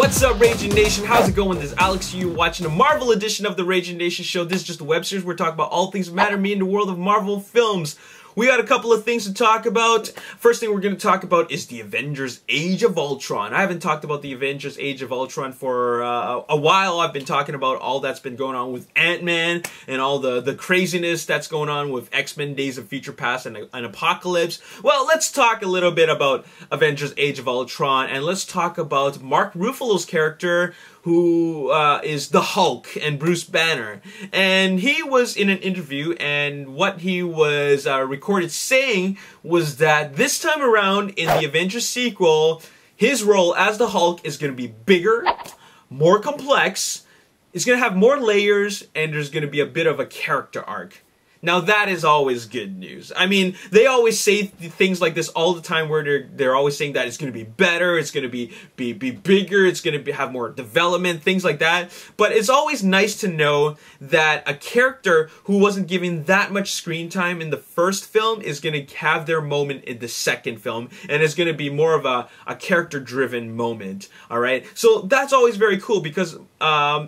What's up, Ragin Nation? How's it going? This is Alex. You watching the Marvel edition of the Ragin Nation show. This is just a web series. We're talking about all things that matter to me in the world of Marvel films. We got a couple of things to talk about. First thing we're going to talk about is the Avengers Age of Ultron. I haven't talked about the Avengers Age of Ultron for a while. I've been talking about all that's been going on with AntMan and all the craziness that's going on with X-Men Days of Future Past and Apocalypse. Well, let's talk a little bit about Avengers Age of Ultron, and let's talk about Mark Ruffalo's character, who is the Hulk and Bruce Banner. And he was in an interview, and what he was recorded saying was that this time around in the Avengers sequel, his role as the Hulk is going to be bigger, more complex, it's going to have more layers, and there's going to be a bit of a character arc. Now that is always good news. I mean, they always say things like this all the time, where they're always saying that it's going to be better, it's going to be bigger, it's going to have more development, things like that. But it's always nice to know that a character who wasn't given that much screen time in the first film is going to have their moment in the second film, and it's going to be more of a character-driven moment. All right, so that's always very cool, because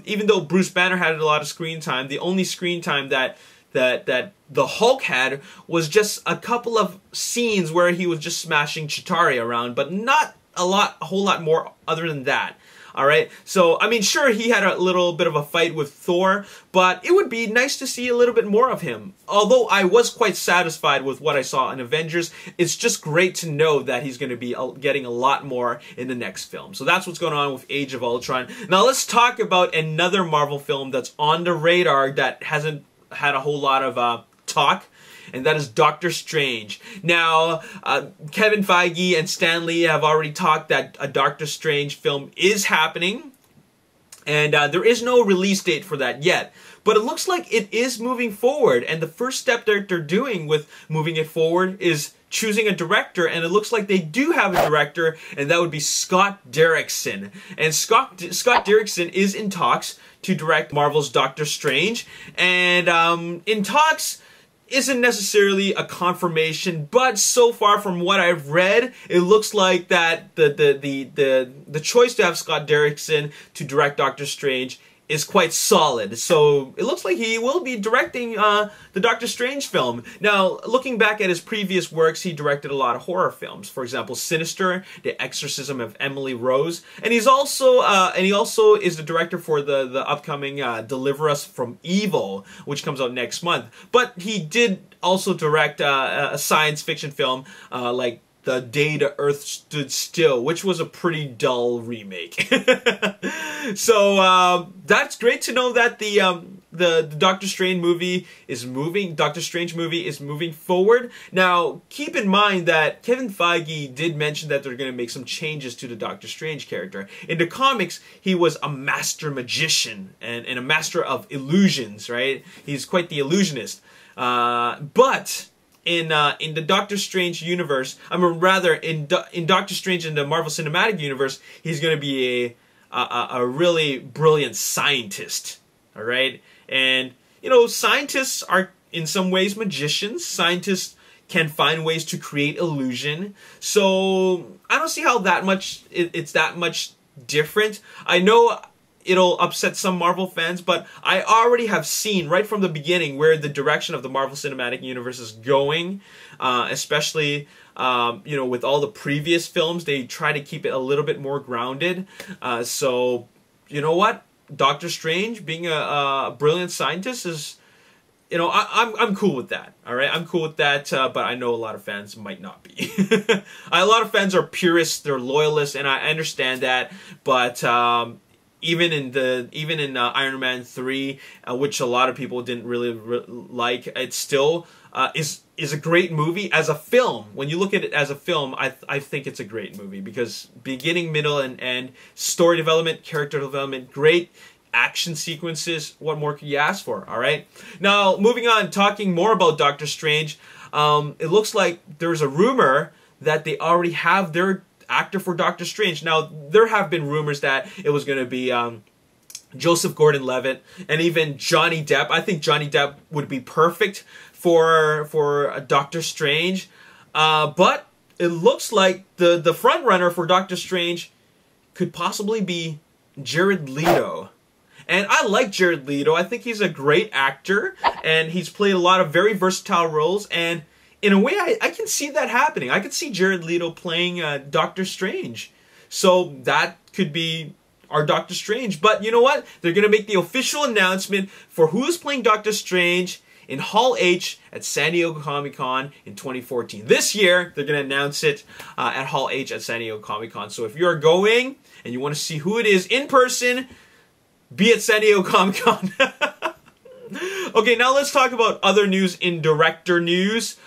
even though Bruce Banner had a lot of screen time, the only screen time that the Hulk had was just a couple of scenes where he was just smashing Chitauri around, but not a whole lot more other than that. Alright, so, I mean, sure, he had a little bit of a fight with Thor, but it would be nice to see a little bit more of him. Although I was quite satisfied with what I saw in Avengers, it's just great to know that he's going to be getting a lot more in the next film. So that's what's going on with Age of Ultron. Now let's talk about another Marvel film that's on the radar that hasn't had a whole lot of talk, and that is Doctor Strange. Now, Kevin Feige and Stan Lee have already talked that a Doctor Strange film is happening, and there is no release date for that yet. But it looks like it is moving forward, and the first step that they're doing with moving it forward is choosing a director, and it looks like they do have a director, and that would be Scott Derrickson. And Scott Derrickson is in talks to direct Marvel's Doctor Strange, and in talks isn't necessarily a confirmation, but so far from what I've read, it looks like that the choice to have Scott Derrickson to direct Doctor Strange is quite solid. So it looks like he will be directing the Doctor Strange film. Now, looking back at his previous works, he directed a lot of horror films. For example, Sinister, The Exorcism of Emily Rose, and he also is the director for the upcoming Deliver Us from Evil, which comes out next month. But he did also direct a science fiction film like The Day the Earth Stood Still, which was a pretty dull remake. So that's great to know that the Doctor Strange movie is moving forward. Now, keep in mind that Kevin Feige did mention that they're going to make some changes to the Doctor Strange character. In the comics, he was a master magician and a master of illusions, right? He's quite the illusionist. But in the Doctor Strange universe, I mean, rather in Doctor Strange in the Marvel Cinematic Universe, he's going to be a really brilliant scientist. All right, and you know, scientists are in some ways magicians. Scientists can find ways to create illusion. So I don't see how it's that much different. I know it'll upset some Marvel fans, but I already have seen right from the beginning where the direction of the Marvel Cinematic Universe is going, especially you know, with all the previous films, they try to keep it a little bit more grounded. So you know what, Doctor Strange being a brilliant scientist is, you know, I'm cool with that. All right, I'm cool with that. But I know a lot of fans might not be. A lot of fans are purists, they're loyalists, and I understand that. But even in Iron Man 3, which a lot of people didn't really like, it still is a great movie as a film. When you look at it as a film, I think it's a great movie, because beginning, middle, and end, story development, character development, great action sequences. What more could you ask for? All right. Now, moving on, talking more about Doctor Strange, it looks like there's a rumor that they already have their actor for Doctor Strange. Now, there have been rumors that it was going to be Joseph Gordon-Levitt and even Johnny Depp. I think Johnny Depp would be perfect for Doctor Strange. But it looks like the front runner for Doctor Strange could possibly be Jared Leto. And I like Jared Leto. I think he's a great actor, and he's played a lot of very versatile roles, and in a way, I can see that happening. I could see Jared Leto playing Doctor Strange. So that could be our Doctor Strange. But you know what? They're going to make the official announcement for who's playing Doctor Strange in Hall H at San Diego Comic-Con in 2014. This year, they're going to announce it at Hall H at San Diego Comic-Con. So if you're going and you want to see who it is in person, be at San Diego Comic-Con. Okay, now let's talk about other news in director news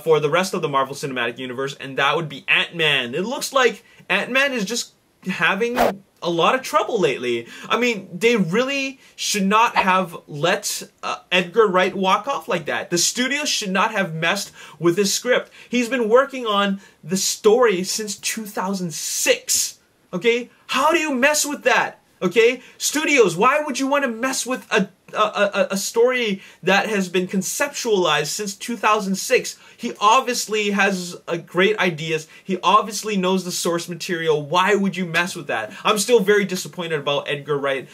for the rest of the Marvel Cinematic Universe, and that would be Ant-Man. It looks like Ant-Man is just having a lot of trouble lately. I mean, they really should not have let Edgar Wright walk off like that. The studio should not have messed with his script. He's been working on the story since 2006. Okay? How do you mess with that? Okay? Studios, why would you want to mess with a story that has been conceptualized since 2006? He obviously has great ideas. He obviously knows the source material. Why would you mess with that? I'm still very disappointed about Edgar Wright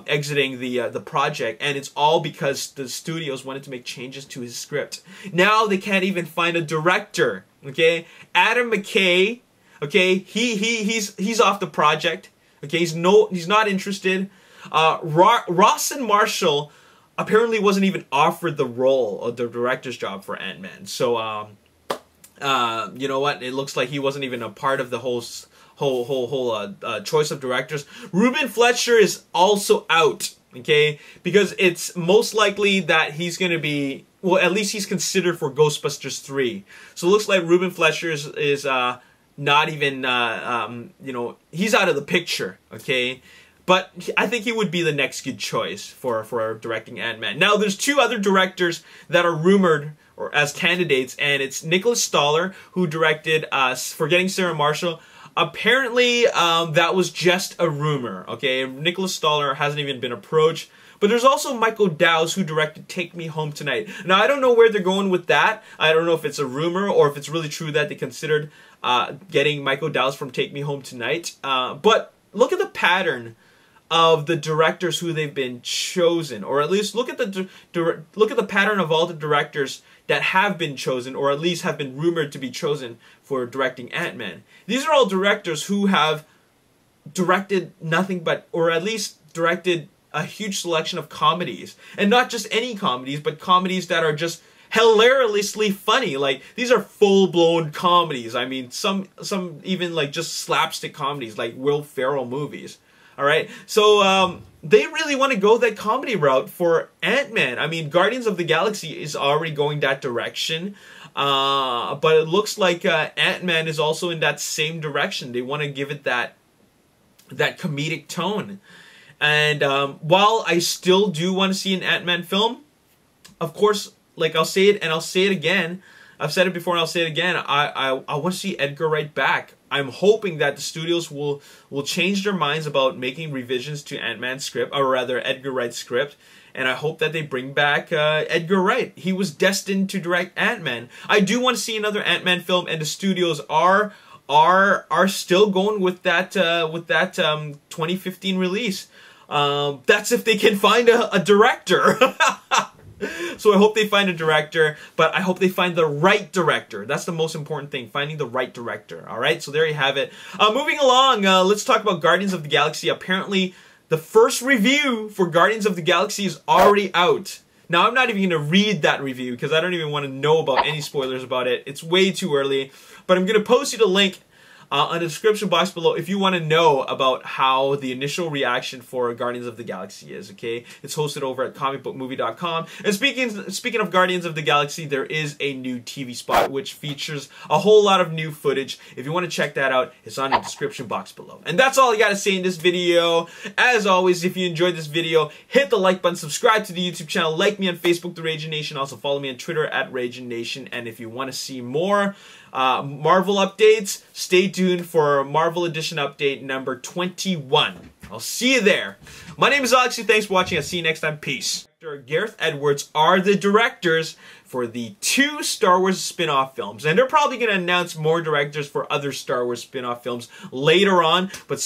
exiting the project, and it's all because the studios wanted to make changes to his script. Now they can't even find a director. Okay? Adam McKay, okay, he's off the project. Okay, he's not interested. Rawson Marshall apparently wasn't even offered the role of the director's job for Ant-Man. So, you know what? It looks like he wasn't even a part of the whole choice of directors. Ruben Fletcher is also out. Okay, because it's most likely that he's going to be, well, at least he's considered for Ghostbusters 3. So it looks like Ruben Fletcher is not even, you know, he's out of the picture, okay? But I think he would be the next good choice for directing Ant-Man. Now, there's two other directors that are rumored or as candidates, and it's Nicholas Stoller, who directed Forgetting Sarah Marshall. Apparently, that was just a rumor, okay? Nicholas Stoller hasn't even been approached. But there's also Michael Dowse, who directed Take Me Home Tonight. Now, I don't know where they're going with that. I don't know if it's a rumor or if it's really true that they considered getting Michael Dowse from Take Me Home Tonight. But look at the pattern of the directors who they've been chosen, or at least look at the pattern of all the directors that have been chosen, or at least have been rumored to be chosen for directing Ant-Man. These are all directors who have directed nothing but, or at least directed a huge selection of comedies, and not just any comedies, but comedies that are just hilariously funny. Like, these are full-blown comedies. I mean, some even like just slapstick comedies, like Will Ferrell movies. All right, so they really want to go that comedy route for Ant-Man. I mean, Guardians of the Galaxy is already going that direction, but it looks like Ant-Man is also in that same direction. They want to give it that comedic tone. And while I still do want to see an Ant-Man film, of course, like I'll say it and I'll say it again. I've said it before and I'll say it again. I want to see Edgar Wright back. I'm hoping that the studios will change their minds about making revisions to Ant-Man's script, or rather Edgar Wright's script. And I hope that they bring back Edgar Wright. He was destined to direct Ant-Man. I do want to see another Ant-Man film, and the studios are still going with that 2015 release. That's if they can find a director. So I hope they find a director, but I hope they find the right director. That's the most important thing, finding the right director. All right, so there you have it. Moving along, let's talk about Guardians of the Galaxy. Apparently, the first review for Guardians of the Galaxy is already out. Now, I'm not even going to read that review because I don't even want to know about any spoilers about it. It's way too early, but I'm going to post you the link on the description box below if you want to know about how the initial reaction for Guardians of the Galaxy is, okay? It's hosted over at comicbookmovie.com. And speaking of Guardians of the Galaxy, there is a new TV spot which features a whole lot of new footage. If you want to check that out, it's on the description box below. And that's all I got to say in this video. As always, if you enjoyed this video, hit the like button, subscribe to the YouTube channel, like me on Facebook, The Ragin Nation, also follow me on Twitter at Ragin Nation. And if you want to see more Marvel updates, stay tuned for Marvel Edition update number 21. I'll see you there. My name is Alex. Thanks for watching. I'll see you next time. Peace. Gareth Edwards are the directors for the 2 Star Wars spin-off films. And they're probably going to announce more directors for other Star Wars spin-off films later on. But